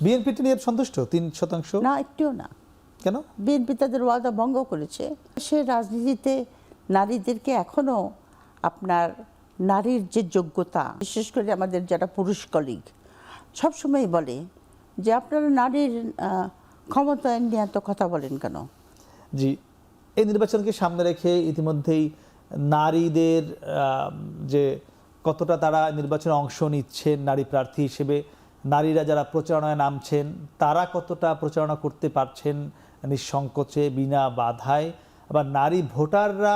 বিএনপিটি নিয়ে সন্তুষ্ট 3%? না, একটিও না। কেন? বিএনপি তাদের ওয়াদা ভঙ্গ করেছে। সে রাজনীতিতে নারীদেরকে এখনো আপনার নারীর যে যোগ্যতা, বিশেষ করে আমাদের যারা পুরুষ কলিগ সবসময় বলে যে আপনারা নারীর ক্ষমতায়ন নিয়ে এত কথা বলেন কেন। জি, এই নির্বাচনকে সামনে রেখে ইতিমধ্যেই নারীদের যে কতটা তারা নির্বাচনে অংশ নিচ্ছেন নারী প্রার্থী হিসেবে, নারীরা যারা প্রচারণায় নামছেন তারা কতটা প্রচারণা করতে পারছেন নিঃসংকোচে বিনা বাধায়, আবার নারী ভোটাররা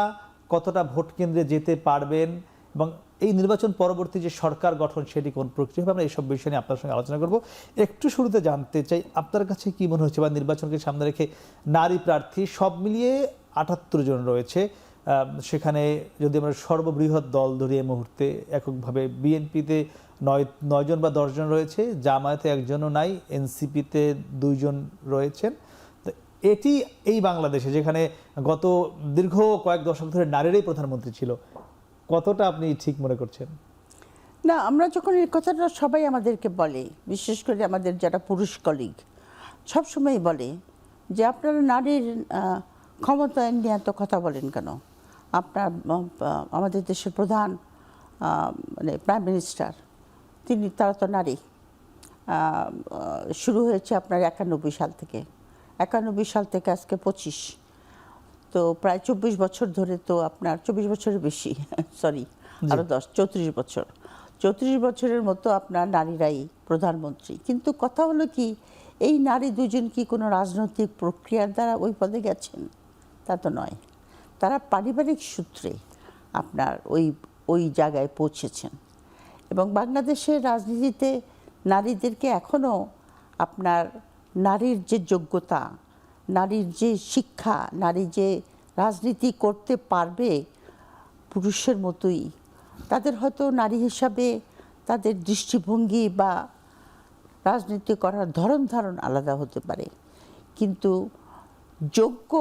কতটা ভোট কেন্দ্রে যেতে পারবেন, এবং এই নির্বাচন পরবর্তী যে সরকার গঠন সেটি কোন প্রক্রিয়া হবে, আমরা এইসব বিষয় নিয়ে আপনার সঙ্গে আলোচনা করব। একটু শুরুতে জানতে চাই আপনার কাছে কি মনে হচ্ছে, বা নির্বাচনকে সামনে রেখে নারী প্রার্থী সব মিলিয়ে 78 জন রয়েছে, সেখানে যদি আমরা সর্ববৃহৎ দল ধরি এই মুহূর্তে এককভাবে বিএনপিতে 9 জন বা 10 জন রয়েছে, জামায়াতে 1 জনও নাই, এনসিপিতে 2 জন রয়েছেন। তো এটি এই বাংলাদেশে যেখানে গত দীর্ঘ কয়েক দশক ধরে নারীরাই প্রধানমন্ত্রী ছিল, কতটা আপনি ঠিক মনে করছেন? না, আমরা যখন এই কথাটা সবাই আমাদেরকে বলে, বিশেষ করে আমাদের যারা পুরুষ কলিগ সবসময় বলে যে আপনারা নারীর ক্ষমতায়ন নিয়ে এত কথা বলেন কেন। আপনার আমাদের দেশের প্রধান মানে প্রাইম মিনিস্টার, তারা তো নারী। শুরু হয়েছে আপনার 91 সাল থেকে, 91 সাল থেকে আজকে 25, তো প্রায় 24 বছর ধরে, তো আপনার 24 বছরের বেশি, সরি আরও 34 বছর, 34 বছরের মতো আপনার নারীরাই প্রধানমন্ত্রী। কিন্তু কথা হলো কি, এই নারী দুজন কি কোনো রাজনৈতিক প্রক্রিয়ার দ্বারা ওই পদে গেছেন? তা তো নয়। তারা পারিবারিক সূত্রে আপনার ওই জায়গায় পৌঁছেছেন। এবং বাংলাদেশের রাজনীতিতে নারীদেরকে এখনও আপনার নারীর যে যোগ্যতা, নারীর যে শিক্ষা, নারী যে রাজনীতি করতে পারবে পুরুষের মতোই, তাদের হয়তো নারী হিসাবে তাদের দৃষ্টিভঙ্গি বা রাজনীতি করার ধরন ধারণ আলাদা হতে পারে, কিন্তু যোগ্য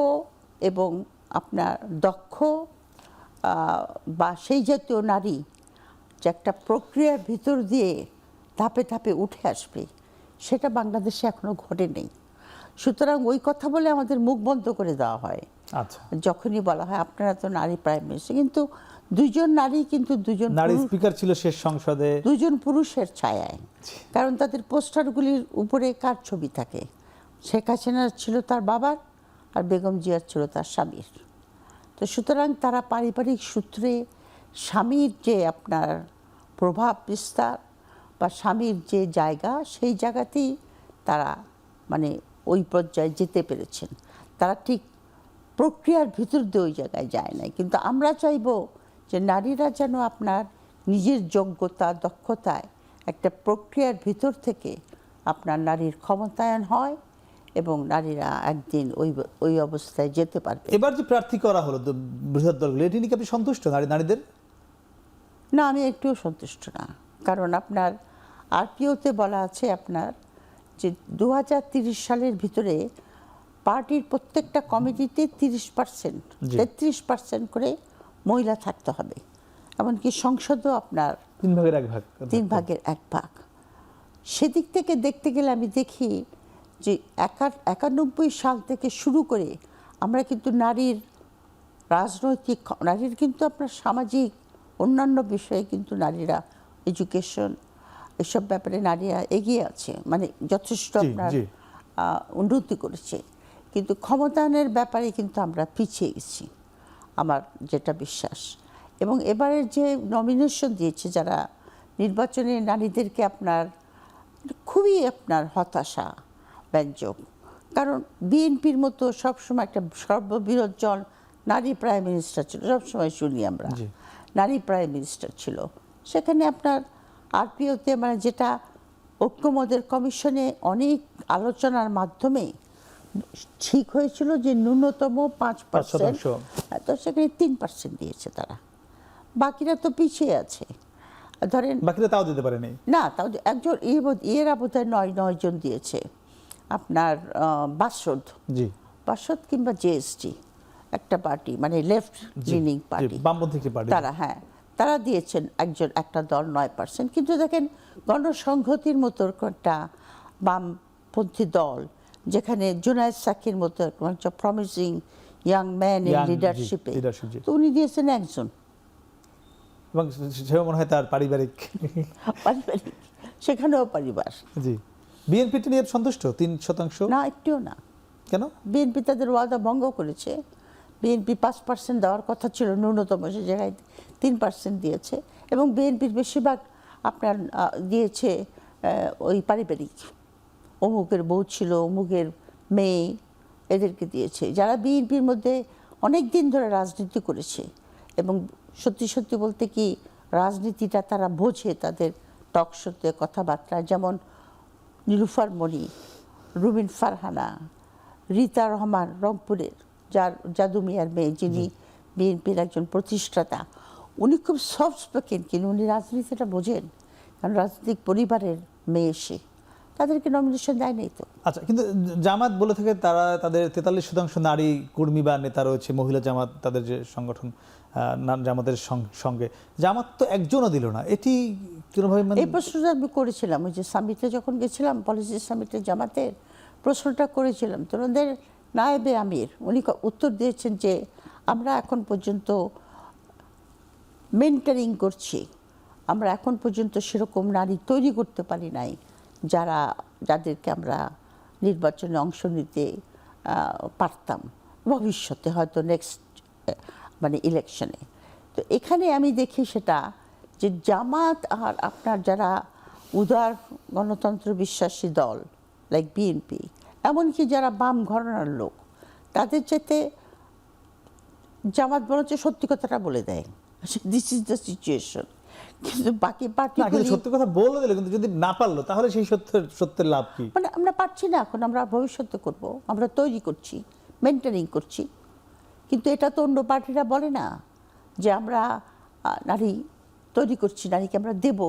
এবং আপনার দক্ষ বা সেই জাতীয় নারী যে একটা প্রক্রিয়ার ভিতর দিয়ে ধাপে ধাপে উঠে আসবে, সেটা বাংলাদেশে এখনো ঘটে নেই। সুতরাং ওই কথা বলে আমাদের মুখ বন্ধ করে দেওয়া হয়। আচ্ছা, যখনই বলা হয় আপনারা তো নারী প্রাইম মিনিস্টার, কিন্তু 2 জন নারী, কিন্তু 2 জন নারী স্পিকার ছিল শেষ সংসদে, 2 জন পুরুষের ছায়ায়। কারণ তাদের পোস্টারগুলির উপরে কার ছবি থাকে? শেখ হাসিনার ছিল তার বাবার, আর বেগম জিয়ার ছিল তার স্বামীর। তো সুতরাং তারা পারিবারিক সূত্রে স্বামীর যে আপনার প্রভাব বিস্তার বা স্বামীর যে জায়গা, সেই জায়গাতেই তারা মানে ওই পর্যায়ে যেতে পেরেছেন। তারা ঠিক প্রক্রিয়ার ভিতর দিয়ে ওই জায়গায় যায় নাই। কিন্তু আমরা চাইব যে নারীরা যেন আপনার নিজের যোগ্যতা দক্ষতায় একটা প্রক্রিয়ার ভিতর থেকে আপনার নারীর ক্ষমতায়ন হয় এবং নারীরা একদিন ওই অবস্থায় যেতে পারবে। এবার যে প্রার্থী করা হলো বৃহৎ দলগুলো, এটি নিয়ে কি আপনি সন্তুষ্ট নারীদের? না, আমি একটুও সন্তুষ্ট না। কারণ আপনার আরপিওতে বলা আছে আপনার যে 2030 সালের ভিতরে পার্টির প্রত্যেকটা কমিটিতে 30%, 33% করে মহিলা থাকতে হবে। এমনকি সংসদও আপনার 3 ভাগের 1 ভাগ, 3 ভাগের 1 ভাগ। সেদিক থেকে দেখতে গেলে আমি দেখি যে 91 সাল থেকে শুরু করে আমরা কিন্তু নারীর রাজনৈতিক, নারীর কিন্তু আপনার সামাজিক অন্যান্য বিষয়ে কিন্তু নারীরা এডুকেশন এসব ব্যাপারে নারীরা এগিয়ে আছে, মানে যথেষ্ট আপনার উন্নতি করেছে। কিন্তু ক্ষমতায়নের ব্যাপারে কিন্তু আমরা পিছিয়ে গেছি, আমার যেটা বিশ্বাস। এবং এবারের যে নমিনেশন দিয়েছে যারা নির্বাচনে, নারীদেরকে আপনার খুবই আপনার হতাশা ব্যঞ্জক। কারণ বিএনপির মতো সবসময় একটা সর্ববৃহৎ দল নারী প্রাইম মিনিস্টার ছিল, সবসময় শুনি আমরা নারী প্রাইম মিনিস্টার ছিল। সেখানে আপনার আরপিওতে মানে যেটা ঐক্যমত্যের কমিশনে অনেক আলোচনার মাধ্যমে ঠিক হয়েছিল যে ন্যূনতম 5%, তো সেখানে 3% দিয়েছে তারা, বাকিরা তো পিছিয়ে আছে। ধরেন বাকিরা তাও দিতে পারেনি। না, তাও একজন এরা বোধহয় 9 জন দিয়েছে আপনার বাসদ কিংবা জেএসটি, একটা পার্টি মানে লেফট লিনিং পার্টি, বামপন্থী পার্টি, তারা তারা দিয়েছেন একটা দল 9%। কিন্তু দেখেন গণসংহতির মতো একটা বাম পন্থী দল, যেখানে জুনায়েদ সাকির মতো একটা প্রমিসিং ইয়াং ম্যান ইন লিডারশিপে, তো উনি দিয়েছেন একজন। এবং সেও মনে হয় তার পারিবারিক পারিবারিক, সেখানেও পরিবার। জি, বিএনপিটি নিয়ে সন্তুষ্ট 3%? না, একটিও না। কেন? বিএনপি তাদের ওয়াদা ভঙ্গ করেছে। বিএনপি 5% দেওয়ার কথা ছিল ন্যূনতম, সে জায়গায় 3% দিয়েছে। এবং বিএনপির বেশিরভাগ আপনার দিয়েছে ওই পারিবারিক, অমুকের বউ ছিল, অমুকের মেয়ে, এদেরকে দিয়েছে, যারা বিএনপির মধ্যে অনেক দিন ধরে রাজনীতি করেছে এবং সত্যি সত্যি বলতে কি রাজনীতিটা তারা বোঝে, তাদের টক শোতে কথাবার্তা, যেমন নীলুফার মণি, রুবিন ফারহানা, রীতা রহমান রংপুরের, যার জাদু মিয়ার মেয়ে, যিনি বিএনপির একজন প্রতিষ্ঠাতা। উনি খুব সফট স্পোকেন, কিন্তু উনি রাজনীতিটা বোঝেন, কারণ রাজনৈতিক পরিবারের মেয়ে সে, তাদেরকে নমিনেশন দেয় নাই তো। আচ্ছা, কিন্তু জামাত বলে থাকে তারা তাদের 43% নারী কর্মী বা নেতা রয়েছে, মহিলা জামাত তাদের যে সংগঠন জামাতের সঙ্গে, জামাত তো একজনও দিল না, এটি কিভাবে? এই প্রশ্নটা আমি করেছিলাম ওই যে সামিটে যখন গেছিলাম, পলিসি সামিটে জামাতের প্রশ্নটা করেছিলাম, তো ওদের নায়েবে আমির উনি উত্তর দিয়েছেন যে আমরা এখন পর্যন্ত মেন্টারিং করছি, আমরা এখন পর্যন্ত সেরকম নারী তৈরি করতে পারি নাই যাদেরকে আমরা নির্বাচনে অংশ নিতে পারতাম ভবিষ্যতে, হয়তো নেক্সট মানে ইলেকশনে। তো এখানে আমি দেখি সেটা যে জামাত আর আপনার যারা উদার গণতন্ত্র বিশ্বাসী দল লাইক বিএনপি, এমনকি যারা বাম ঘরানার লোক, তাদের চাইতে জামাত বরঞ্চ সত্যি কথাটা বলে দেয়, দিস ইজ দ্য সিচুয়েশন। কিন্তু বাকি পার্টি সত্যি কথা বলে দিলে, কিন্তু যদি না পারলো তাহলে সেই সত্যের লাভ কি? মানে আমরা পারছি না, এখন আমরা ভবিষ্যতে করব, আমরা তৈরি করছি, মেনটেনিং করছি। কিন্তু এটা তো অন্য পার্টিরা বলে না যে আমরা নারী তৈরি করছি, নারীকে আমরা দেবো,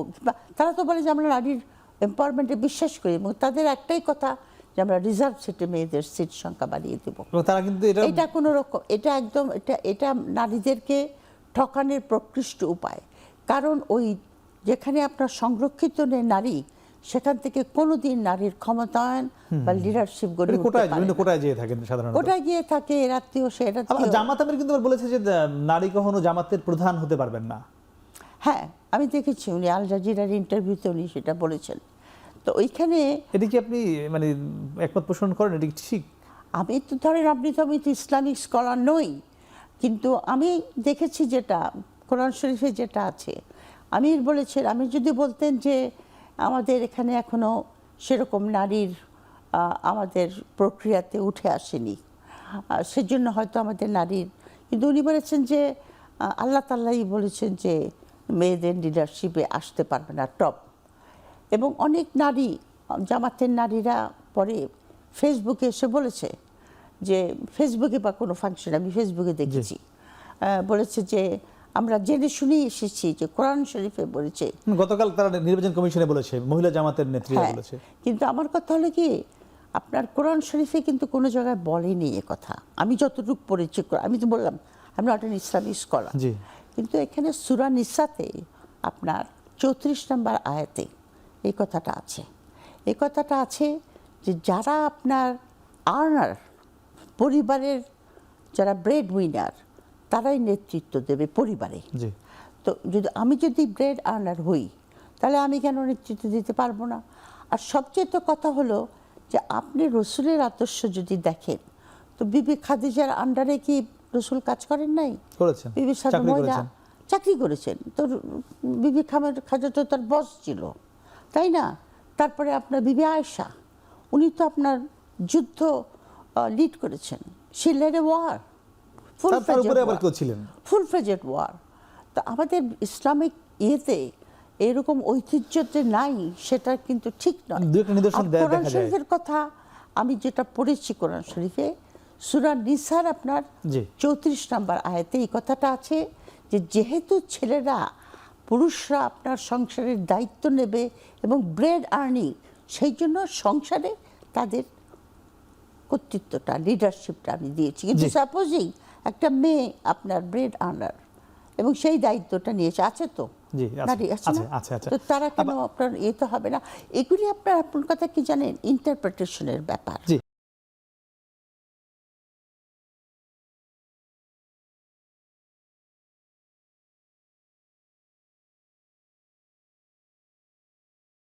তারা তো বলে যে আমরা নারীর এম্পাওয়ারমেন্টে বিশ্বাস করি, এবং তাদের একটাই কথা যে আমরা রিজার্ভ সিটে মেয়েদের সিট সংখ্যা বাড়িয়ে দেবো। তারা কিন্তু এটা কোনো রকম, এটা একদম এটা নারীদেরকে ঠকানোর প্রকৃষ্ট উপায়। কারণ ওই যেখানে আপনার সংরক্ষিত নেই নারী, সেখান থেকে কোনোদিন নারীর ক্ষমতায়ন বা লিডারশিপ গড়ে উঠতে পারে না। কোটায় গিয়ে থাকেন সাধারণত, কোটায় গিয়ে থাকে রাত্রিও সেটা। জামাত আমির কিন্তু বলেছে যে নারী কখনো জামাতের প্রধান হতে পারবেন না। হ্যাঁ, আমি দেখেছি উনি আল জাজিরার ইন্টারভিউতে উনি সেটা বলেছেন। তো ওইখানে এটা কি আপনি মানে একমত পোষণ করেন? এটা কি ঠিক? আমি তো ধরেন আমি তো ইসলামিক স্কলার নই, কিন্তু আমি দেখেছি যেটা কোরআন শরীফে যেটা আছে, আমির বলেছেন, আমি যদি বলতেন যে আমাদের এখানে এখনো সেরকম নারীর আমাদের প্রক্রিয়াতে উঠে আসেনি, সেজন্য হয়তো আমাদের নারীর, কিন্তু উনি বলেছেন যে আল্লাহ তাআলাই বলেছেন যে মেয়েদের লিডারশিপে আসতে পারবে না টপ। এবং অনেক নারী, জামাতের নারীরা পরে ফেসবুকে এসে বলেছে যে, ফেসবুকে বা কোনো ফাংশন আমি ফেসবুকে দেখেছি, বলেছে যে আমরা জেনে শুনেই এসেছি যে কোরআন শরীফে বলেছে। গতকাল তারা নির্বাচন কমিশনে বলেছে, মহিলা জামাতের নেত্রীরা বলেছে। কিন্তু আমার কথা হলো কি, আপনার কোরআন শরীফে কিন্তু কোনো জায়গায় বলেনি এ কথা, আমি যতটুকু পড়েছি। আমি তো বললাম আমি নট অ্যান ইসলামিক স্কলার, কিন্তু এখানে সূরা নিসাতে আপনার 34 নম্বর আয়াতে এই কথাটা আছে। এই কথাটা আছে যে যারা আপনার আর্নার, পরিবারের যারা ব্রেড উইনার, তারাই নেতৃত্ব দেবে পরিবারে। তো আমি যদি ব্রেড আর্নার হই, তাহলে আমি কেন নেতৃত্ব দিতে পারবো না? আর সবচেয়ে তো কথা হলো যে আপনি রসুলের আদর্শ যদি দেখেন, তো বিবি খাদিজার আন্ডারে কি রসুল কাজ করেন নাই? বিবি সাদা মহিলা চাকরি করেছেন, তো বিবি খাদিজা তো তার বস ছিল, তাই না? তারপরে আপনার বিবি আয়েশা, উনি তো আপনার যুদ্ধ লিড করেছেন, she led a war, full fledged war. তো আমাদের ইসলামিক ইয়েতে এরকম ঐতিহ্যতে নাই, সেটা কিন্তু ঠিক নয়। কোরআন শরীফের কথা আমি যেটা পড়েছি, কোরআন শরীফে সূরা নিসার আপনার 34 নম্বর আয়াতে এই কথাটা আছে যে যেহেতু ছেলেরা, পুরুষরা আপনার সংসারের দায়িত্ব নেবে এবং ব্রেড আর্নিং, সেই জন্য সংসারে তাদের কর্তৃত্বটা, লিডারশিপটা আমি দিয়েছি। কিন্তু সাপোজিং একটা মেয়ে আপনার ব্রেড আর্নার এবং সেই দায়িত্বটা নিয়েছে, আছে তো জি, আছে, নারী আছে আছে, না? আছে, আছে। তো তারা কেন আপনার তো হবে না? এগুলি আপনার কথা কি জানেন, ইন্টারপ্রিটেশনের ব্যাপার। জি,